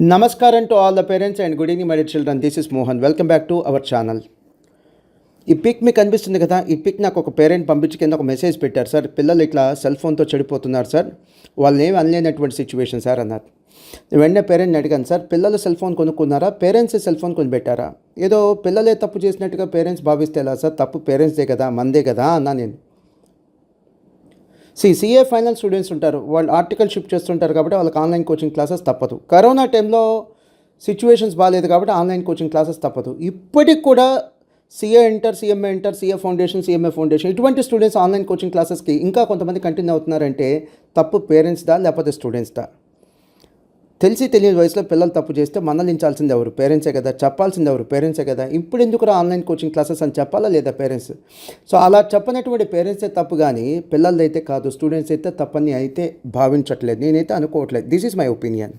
Namaskaram to all the parents and good evening my dear children. This is Mohan. Welcome back to our channel. ఈ pick మీకు కనిపిస్తుంది కదా, ఈ pick నాకు ఒక పేరెంట్ పంపించి కింద ఒక మెసేజ్ పెట్టారు. సార్ పిల్లలు ఇట్లా సెల్ ఫోన్తో చెడిపోతున్నారు సార్, వాళ్ళని ఏమి అనలేనటువంటి సిచ్యువేషన్ సార్ అన్నారు. వెంటనే పేరెంట్ని అడిగాను, సార్ పిల్లలు సెల్ ఫోన్ కొనుక్కున్నారా, పేరెంట్స్ సెల్ ఫోన్ కొనిపెట్టారా? ఏదో పిల్లలే తప్పు చేసినట్టుగా పేరెంట్స్ భావిస్తే ఎలా సార్, తప్పు పేరెంట్స్దే కదా, మందే కదా అన్నా నేను. సిఏ ఫైనల్ స్టూడెంట్స్ ఉంటారు, వాళ్ళు ఆర్టికల్ షిఫ్ట్ చేస్తుంటారు కాబట్టి వాళ్ళకి ఆన్లైన్ కోచింగ్ క్లాసెస్ తప్పదు. కరోనా టైంలో సిచ్యువేషన్స్ బాగాలేదు కాబట్టి ఆన్లైన్ కోచింగ్ క్లాసెస్ తప్పదు. ఇప్పటికి కూడా CA inter, CMA inter, CA foundation, CMA foundation ఇటువంటి స్టూడెంట్స్ ఆన్లైన్ కోచింగ్ క్లాసెస్కి ఇంకా కొంతమంది కంటిన్యూ అవుతున్నారంటే తప్పు పేరెంట్స్దా లేకపోతే స్టూడెంట్స్దా? తెలిసి తెలియని వయసులో పిల్లలు తప్పు చేస్తే మందలించాల్సింది ఎవరు? పేరెంట్సే కదా. చెప్పాల్సింది ఎవరు? పేరెంట్సే కదా. ఇప్పుడు ఎందుకు ఆన్లైన్ కోచింగ్ క్లాసెస్ అని చెప్పాలా లేదా పేరెంట్స్? సో అలా చెప్పనటువంటి పేరెంట్సే తప్పు, కానీ పిల్లలైతే కాదు, స్టూడెంట్స్ అయితే తప్పని అయితే భావించట్లేదు, నేనైతే అనుకోవట్లేదు. This is my opinion.